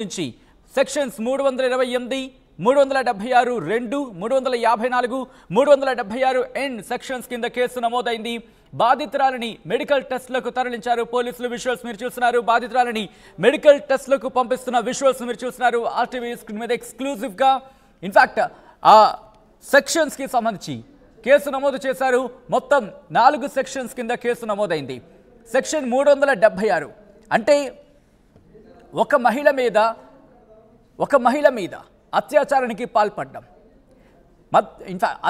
నుంచి సెక్షన్స్ 328 376 2 354 376 ఎన్ సెక్షన్స్ కింద కేసు నమోదైంది. బాధితురాలని మెడికల్ టెస్ట్లకు తరలించారు పోలీసులు. విజువల్స్ మీరు చూస్తున్నారు. బాధితురాలని మెడికల్ టెస్ట్లకు పంపిస్తున్న విజువల్స్ మీరు చూస్తున్నారు. ఆర్టీవీ స్క్రీన్ మీద ఎక్స్క్లూజివ్ గా ఇన్ఫాక్ట్ ఆ సెక్షన్స్ కి సంబంధించి కేసు నమోదు చేశారు. మొత్తం 4 సెక్షన్స్ కింద కేసు నమోదైంది. సెక్షన్ 376 అంటే ఒక మహిళ మీద అత్యాచారానికి పాల్పడడం,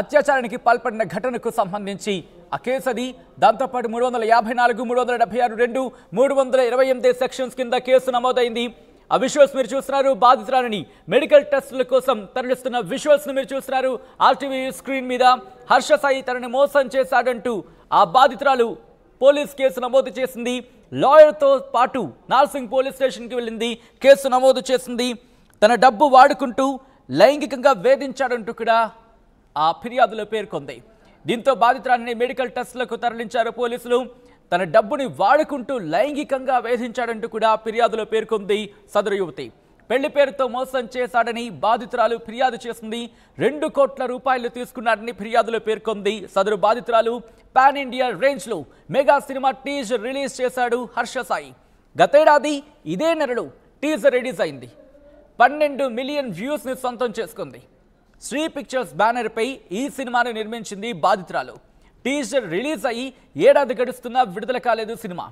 అత్యాచారానికి పాల్పడిన ఘటనకు సంబంధించి ఆ కేసు అది. దాంతోపాటు 354 376 2 328 సెక్షన్స్ కింద కేసు నమోదైంది. ఆ విజువల్స్ మీరు చూస్తున్నారు. బాధితురాలని మెడికల్ టెస్టుల కోసం తరలిస్తున్న విజువల్స్ మీరు చూస్తున్నారు ఆర్టీవీ స్క్రీన్ మీద. హర్ష సాయి తనని మోసం చేశాడంటూ ఆ బాధితురాలు పోలీస్ కేసు నమోదు చేసింది. లాయర్తో పాటు నార్సింగ్ పోలీస్ స్టేషన్కి వెళ్ళింది, కేసు నమోదు చేసింది. తన డబ్బు వాడుకుంటూ లైంగికంగా వేధించాడంటూ కూడా ఆ ఫిర్యాదులో పేర్కొంది. దీంతో బాధితురాలిని మెడికల్ టెస్టులకు తరలించారు పోలీసులు. తన డబ్బుని వాడుకుంటూ లైంగికంగా వేధించాడంటూ కూడా ఫిర్యాదులో పేర్కొంది సదరు యువతి. పెళ్లి పేరుతో మోసం చేశాడని బాధితురాలు ఫిర్యాదు చేసింది. 2 కోట్ల రూపాయలు తీసుకున్నాడని ఫిర్యాదులో పేర్కొంది సదరు బాధితురాలు. పాన్ ఇండియా రేంజ్ లో మెగా సినిమా టీజర్ రిలీజ్ చేశాడు హర్ష సాయి. గతేడాది ఇదే నెలలో టీజర్ రిలీజ్ అయింది. 12 మిలియన్ వ్యూస్ ని సొంతం చేసుకుంది. శ్రీ పిక్చర్స్ బ్యానర్ పై ఈ సినిమాను నిర్మించింది బాధితురాలు. టీజర్ రిలీజ్ అయ్యి ఏడాది గడుస్తున్నా విడుదల కాలేదు సినిమా.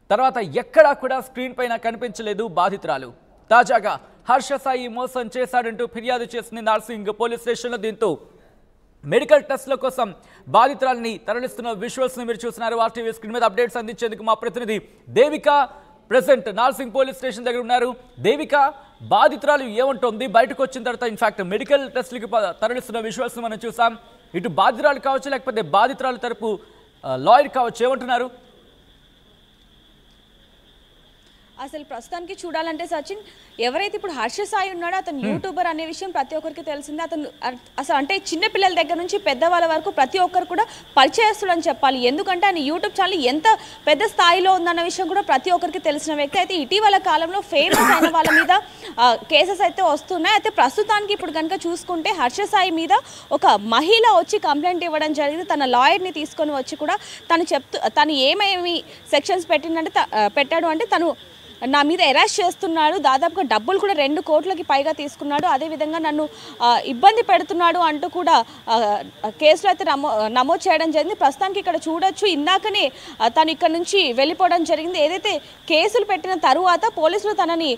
తర్వాత ఎక్కడా కూడా స్క్రీన్ పైన కనిపించలేదు బాధితురాలు. తాజాగా హర్ష సాయి మోసం చేశాడంటూ ఫిర్యాదు చేసింది నార్సింగ్ పోలీస్ స్టేషన్లో. దీంతో మెడికల్ టెస్ట్ల కోసం బాధితురాలని తరలిస్తున్న విజువల్స్ మీరు చూస్తున్నారు. ఆర్టీవీ స్క్రీన్ మీద అప్డేట్స్ అందించేందుకు మా ప్రతినిధి Devika present Narsingi police station దగ్గర ఉన్నారు. దేవిక, బాధితురాలు ఏమంటోంది? బయటకు వచ్చిన తర్వాత ఇన్ఫాక్ట్ మెడికల్ టెస్ట్లకి తరలిస్తున్న విజువల్స్ మనం చూసాం. ఇటు బాధితురాలు కావచ్చు, లేకపోతే బాధితురాలు తరపు లాయర్ కావచ్చు, ఏమంటున్నారు? అసలు ప్రస్తుతానికి చూడాలంటే సచిన్, ఎవరైతే ఇప్పుడు హర్ష సాయి ఉన్నాడో అతను యూట్యూబర్ అనే విషయం ప్రతి ఒక్కరికి తెలిసిందే. అతను అసలు అంటే చిన్న పిల్లల దగ్గర నుంచి పెద్దవాళ్ళ వరకు ప్రతి ఒక్కరు కూడా పరిచయస్తుడని చెప్పాలి. ఎందుకంటే ఆయన యూట్యూబ్ ఛానల్ ఎంత పెద్ద స్థాయిలో ఉందన్న విషయం కూడా ప్రతి ఒక్కరికి తెలిసిన వ్యక్తి. అయితే ఇటీవల కాలంలో ఫేమస్ అయిన వాళ్ళ మీద కేసెస్ అయితే వస్తున్నాయి. అయితే ప్రస్తుతానికి ఇప్పుడు కనుక చూసుకుంటే హర్ష సాయి మీద ఒక మహిళ వచ్చి కంప్లైంట్ ఇవ్వడం జరిగింది. తన లాయర్ని తీసుకొని వచ్చి కూడా తను ఏమేమి సెక్షన్స్ పెట్టాడు అంటే తను నా మీద అరెస్ట్ చేస్తున్నాడు, దాదాపుగా డబ్బులు కూడా 2 కోట్లకి పైగా తీసుకున్నాడు, అదేవిధంగా నన్ను ఇబ్బంది పెడుతున్నాడు అంటూ కూడా కేసులో అయితే నమోదు చేయడం జరిగింది. ప్రస్తుతానికి ఇక్కడ చూడొచ్చు, ఇందాకనే తను ఇక్కడ నుంచి వెళ్ళిపోవడం జరిగింది. ఏదైతే కేసులు పెట్టిన తరువాత పోలీసులు తనని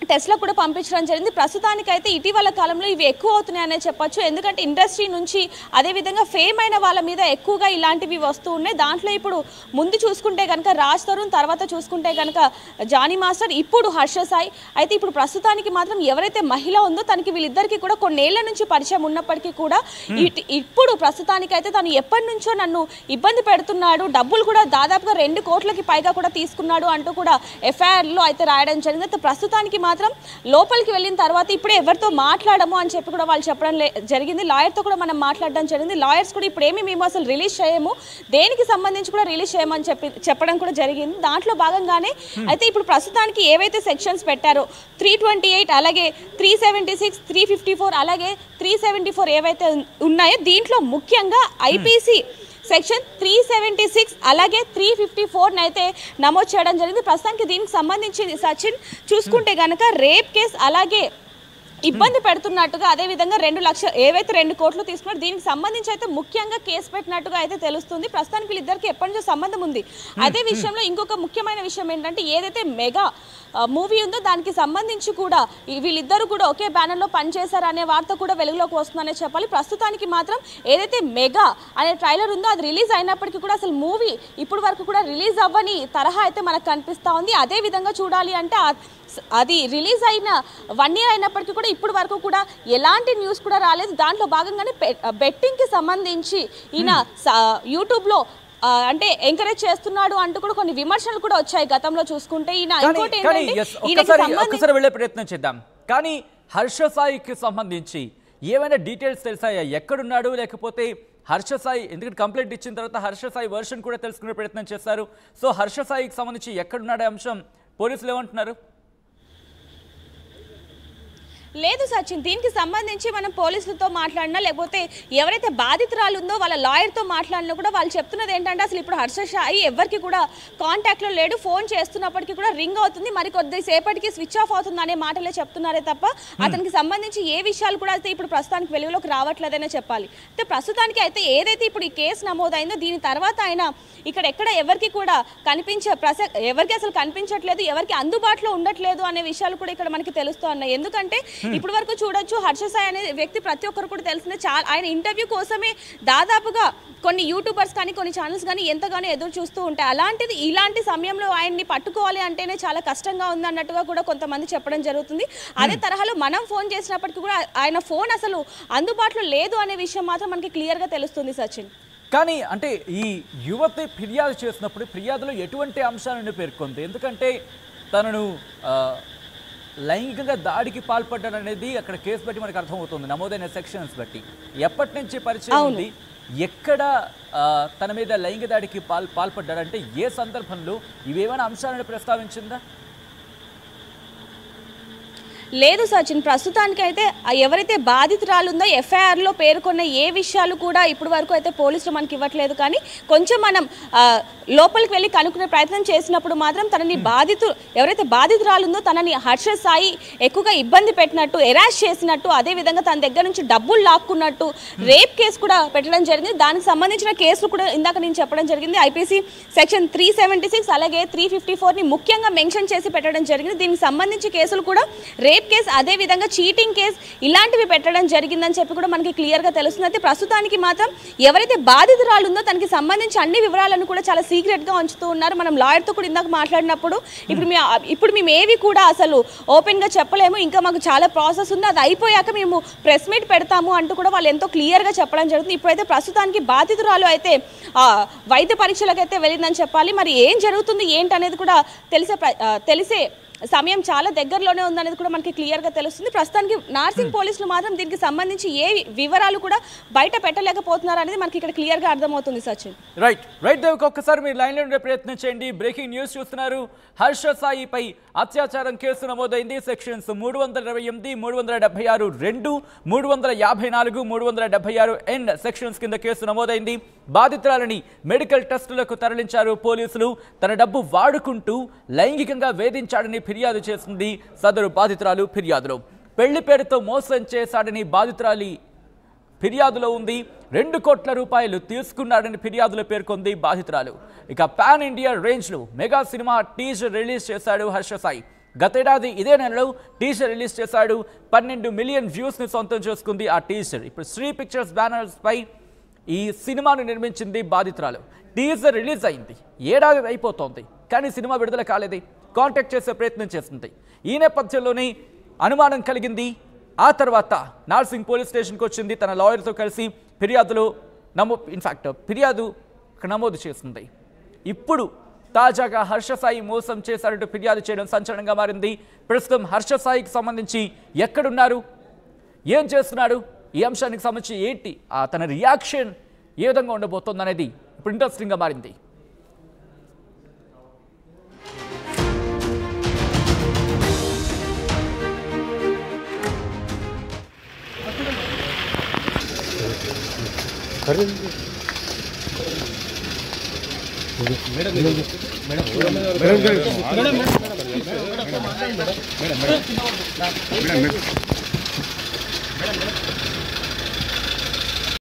టెస్ట్లకు కూడా పంపించడం జరిగింది. ప్రస్తుతానికైతే ఇటీవల కాలంలో ఇవి ఎక్కువ అవుతున్నాయనే చెప్పొచ్చు. ఎందుకంటే ఇండస్ట్రీ నుంచి అదేవిధంగా ఫేమ్ అయిన వాళ్ళ మీద ఎక్కువగా ఇలాంటివి వస్తూ ఉన్నాయి. దాంట్లో ఇప్పుడు ముందు చూసుకుంటే కనుక రాజ్ తరుణ్, తర్వాత చూసుకుంటే కనుక జానీ మాస్టర్, ఇప్పుడు హర్ష సాయి. అయితే ఇప్పుడు ప్రస్తుతానికి మాత్రం ఎవరైతే మహిళ ఉందో తనకి వీళ్ళిద్దరికీ కూడా కొన్నేళ్ల నుంచి పరిచయం ఉన్నప్పటికీ కూడా ఇప్పుడు ప్రస్తుతానికైతే తను ఎప్పటి నుంచో నన్ను ఇబ్బంది పెడుతున్నాడు, డబ్బులు కూడా దాదాపుగా 2 కోట్లకి పైగా కూడా తీసుకున్నాడు అంటూ కూడా ఎఫ్ఐఆర్లో అయితే రాయడం జరిగింది. అయితే ప్రస్తుతానికి మాత్రం లోపలికి వెళ్ళిన తర్వాత ఇప్పుడే ఎవరితో మాట్లాడము అని చెప్పి కూడా వాళ్ళు చెప్పడం జరిగింది. లాయర్తో కూడా మనం మాట్లాడడం జరిగింది. లాయర్స్ కూడా ఇప్పుడు మేము అసలు రిలీజ్ చేయము, దేనికి సంబంధించి కూడా రిలీజ్ చేయమని చెప్పడం కూడా జరిగింది. దాంట్లో భాగంగానే అయితే ఇప్పుడు ప్రస్తుతానికి ఏవైతే సెక్షన్స్ పెట్టారో 328, అలాగే 376, 354, అలాగే 374 ఏవైతే ఉన్నాయో దీంట్లో ముఖ్యంగా ఐపీసీ సెక్షన్ 376 అలాగే 354 అయితే నమోదు చేయడం జరిగింది. ప్రస్తుతానికి దీనికి సంబంధించి సచిన్ చూసుకుంటే కనుక రేప్ కేసు, అలాగే ఇబ్బంది పెడుతున్నట్టుగా, అదేవిధంగా 2 లక్షలు ఏవైతే 2 కోట్లు తీసుకున్నారో దీనికి సంబంధించి అయితే ముఖ్యంగా కేసు పెట్టినట్టుగా అయితే తెలుస్తుంది. ప్రస్తుతానికి వీళ్ళిద్దరికి ఎప్పటి నుంచో సంబంధం ఉంది. అదే విషయంలో ఇంకొక ముఖ్యమైన విషయం ఏంటంటే ఏదైతే మెగా మూవీ ఉందో దానికి సంబంధించి కూడా వీళ్ళిద్దరూ కూడా ఒకే బ్యానర్లో పనిచేశారు అనే వార్త కూడా వెలుగులోకి వస్తుందనే చెప్పాలి. ప్రస్తుతానికి మాత్రం ఏదైతే మెగా అనే ట్రైలర్ ఉందో అది రిలీజ్ అయినప్పటికీ కూడా అసలు మూవీ ఇప్పుడు వరకు కూడా రిలీజ్ అవ్వని తరహా అయితే మనకు కనిపిస్తూ ఉంది. అదే విధంగా చూడాలి అంటే అది రిలీజ్ అయిన 1 year అయినప్పటికీ కూడా ఇప్పుడు వరకు కూడా ఎలాంటి న్యూస్ కూడా రాలేదు. దాంట్లో భాగంగానే బెట్టింగ్కి సంబంధించి ఈయన యూట్యూబ్లో అంటే ఎంకరేజ్ చేస్తున్నాడు అంటూ కూడా కొన్ని విమర్శలు కూడా వచ్చాయి గతంలో చూసుకుంటే. ఇంకోటి ఏంటంటే వెళ్ళే ప్రయత్నం చేద్దాం. కానీ హర్ష సాయికి సంబంధించి ఏమైనా డీటెయిల్స్ తెలుసాయా? ఎక్కడున్నాడు, లేకపోతే హర్ష సాయి ఎందుకంటే కంప్లైంట్ ఇచ్చిన తర్వాత హర్ష సాయి వర్షన్ కూడా తెలుసుకునే ప్రయత్నం చేశారు. సో హర్ష సాయికి సంబంధించి ఎక్కడున్నాడే అంశం పోలీసులు ఏమంటున్నారు? లేదు సచిన్, దీనికి సంబంధించి మనం పోలీసులతో మాట్లాడినా లేకపోతే ఎవరైతే బాధితురాలు ఉందో వాళ్ళ లాయర్తో మాట్లాడినా కూడా వాళ్ళు చెప్తున్నది ఏంటంటే అసలు ఇప్పుడు హర్ష సాయి ఎవరికి కూడా కాంటాక్ట్లో లేడు, ఫోన్ చేస్తున్నప్పటికీ కూడా రింగ్ అవుతుంది, మరి కొద్దిసేపటికి స్విచ్ ఆఫ్ అవుతుంది అనే మాటలే చెప్తున్నారే తప్ప అతనికి సంబంధించి ఏ విషయాలు కూడా అయితే ఇప్పుడు ప్రస్తుతానికి వెలుగులోకి రావట్లేదనే చెప్పాలి. అయితే ప్రస్తుతానికి అయితే ఏదైతే ఇప్పుడు ఈ కేసు నమోదైందో దీని తర్వాత ఆయన ఇక్కడ ఎక్కడ ఎవరికి కూడా ఎవరికి అసలు కనిపించట్లేదు, ఎవరికి అందుబాటులో ఉండట్లేదు అనే విషయాలు కూడా ఇక్కడ మనకి తెలుస్తూ ఉన్నాయి. ఎందుకంటే ఇప్పటి వరకు చూడొచ్చు హర్ష సాయి అనే వ్యక్తి ప్రతి ఒక్కరు కూడా తెలిసిందే. చాలా ఆయన ఇంటర్వ్యూ కోసమే దాదాపుగా కొన్ని యూట్యూబర్స్ కానీ కొన్ని ఛానల్స్ కానీ ఎంతగానో ఎదురు చూస్తూ ఉంటాయి. అలాంటిది ఇలాంటి సమయంలో ఆయన్ని పట్టుకోవాలి అంటేనే చాలా కష్టంగా ఉంది అన్నట్టుగా కూడా కొంతమంది చెప్పడం జరుగుతుంది. అదే తరహాలో మనం ఫోన్ చేసినప్పటికీ కూడా ఆయన ఫోన్ అసలు అందుబాటులో లేదు అనే విషయం మాత్రం మనకి క్లియర్గా తెలుస్తుంది సచిన్. కానీ అంటే ఈ యువతి ఫిర్యాదు చేసినప్పుడు ఫిర్యాదులో ఎటువంటి అంశాలను పేర్కొంది? ఎందుకంటే తనను లైంగికంగా దాడికి పాల్పడ్డాడనేది అక్కడ కేసు బట్టి మనకు అర్థమవుతుంది, నమోదైన సెక్షన్స్ బట్టి. ఎప్పటి నుంచి పరిచయం ఉంది, ఎక్కడ తన మీద లైంగిక దాడికి పాల్పడ్డాడంటే ఏ సందర్భంలో, ఇవేమైనా అంశాలను ప్రస్తావించిందా? లేదు సచిన్, ప్రస్తుతానికైతే ఎవరైతే బాధితురాలు ఉందో ఎఫ్ఐఆర్లో పేర్కొన్న ఏ విషయాలు కూడా ఇప్పటి వరకు అయితే పోలీసులు మనకి ఇవ్వట్లేదు. కానీ కొంచెం మనం లోపలికి వెళ్ళి కనుక్కునే ప్రయత్నం చేసినప్పుడు మాత్రం తనని ఎవరైతే బాధితురాలు ఉందో తనని హర్ష సాయి ఎక్కువగా ఇబ్బంది పెట్టినట్టు, ఎరాష్ చేసినట్టు, అదేవిధంగా తన దగ్గర నుంచి డబ్బులు లాక్కున్నట్టు రేప్ కేసు కూడా పెట్టడం జరిగింది. దానికి సంబంధించిన కేసులు కూడా ఇందాక నేను చెప్పడం జరిగింది. ఐపీసీ సెక్షన్ 376 అలాగే 354ని ముఖ్యంగా మెన్షన్ చేసి పెట్టడం జరిగింది. దీనికి సంబంధించి కేసులు కూడా రేప్ కేసు, అదేవిధంగా చీటింగ్ కేసు ఇలాంటివి పెట్టడం జరిగిందని చెప్పి కూడా మనకి క్లియర్గా తెలుస్తుంది. అయితే ప్రస్తుతానికి మాత్రం ఎవరైతే బాధితురాలు ఉందో తనకి సంబంధించి అన్ని వివరాలను కూడా చాలా సీక్రెట్గా ఉంచుతూ ఉన్నారు. మనం లాయర్తో కూడా ఇందాక మాట్లాడినప్పుడు ఇప్పుడు మేము ఏవి కూడా అసలు ఓపెన్గా చెప్పలేము, ఇంకా మాకు చాలా ప్రాసెస్ ఉంది, అది అయిపోయాక మేము ప్రెస్ మీట్ పెడతాము అంటూ కూడా వాళ్ళు ఎంతో క్లియర్గా చెప్పడం జరుగుతుంది. ఇప్పుడైతే ప్రస్తుతానికి బాధితురాలు అయితే వైద్య పరీక్షలకు అయితే వెళ్ళిందని చెప్పాలి. మరి ఏం జరుగుతుంది ఏంటి అనేది కూడా తెలిసే సమయం చాలా దగ్గరలోనే ఉందనేది కూడా మనకి క్లియర్గా తెలుస్తుంది. ప్రస్తుతానికి నార్సింగ్ పోలీసులు మాత్రం దీనికి సంబంధించి ఏ వివరాలు కూడా బయట పెట్టలేకపోతున్నారు అనేది మనకి ఇక్కడ క్లియర్గా అర్థమవుతుంది సచిన్. రైట్ ఒక్కసారి మీరు లైన్లో ఉండే ప్రయత్నం చేయండి. బ్రేకింగ్ న్యూస్ చూస్తున్నారు. హర్ష సాయిపై అత్యాచారం కేసు నమోదైంది. సెక్షన్స్ 328, 376 2, 354, 376 సెక్షన్స్ కింద కేసు నమోదైంది. బాధితురాలని మెడికల్ టెస్టులకు తరలించారు పోలీసులు. తన డబ్బు వాడుకుంటూ లైంగికంగా వేధించాడని ఫిర్యాదు చేసింది సదరు బాధితురాలు ఫిర్యాదులో. పెళ్లి పేరుతో మోసం చేశాడని బాధితురాలి ఫిర్యాదులో ఉంది. 2 కోట్ల రూపాయలు తీసుకున్నాడని ఫిర్యాదులో పేర్కొంది బాధితురాలు. ఇక పాన్ ఇండియా రేంజ్లో మెగా సినిమా టీజర్ రిలీజ్ చేశాడు హర్ష సాయి. గతేడాది ఇదే నెలలో టీజర్ రిలీజ్ చేశాడు. 12 మిలియన్ వ్యూస్ని సొంతం చేసుకుంది ఆ టీజర్. ఇప్పుడు శ్రీ పిక్చర్స్ బ్యానర్స్ పై ఈ సినిమాను నిర్మించింది బాధితురాలు. టీజర్ రిలీజ్ అయింది, ఏడాది అయిపోతోంది, కానీ సినిమా విడుదల కాలేదు. కాంటాక్ట్ చేసే ప్రయత్నం చేస్తుంది. ఈ నేపథ్యంలోనే అనుమానం కలిగింది. ఆ తర్వాత నార్సింగ్ పోలీస్ స్టేషన్కి వచ్చింది. తన లాయర్తో కలిసి ఫిర్యాదు నమోదు చేసింది. ఇప్పుడు తాజాగా హర్ష సాయి మోసం చేశారంటూ ఫిర్యాదు చేయడం సంచలనంగా మారింది. ప్రస్తుతం హర్ష సాయికి సంబంధించి ఎక్కడున్నారు, ఏం చేస్తున్నాడు, ఈ అంశానికి సంబంధించి ఏంటి తన రియాక్షన్ ఏ విధంగా ఉండబోతోంది అనేది ఇప్పుడు ఇంట్రెస్టింగ్గా మారింది. మేడం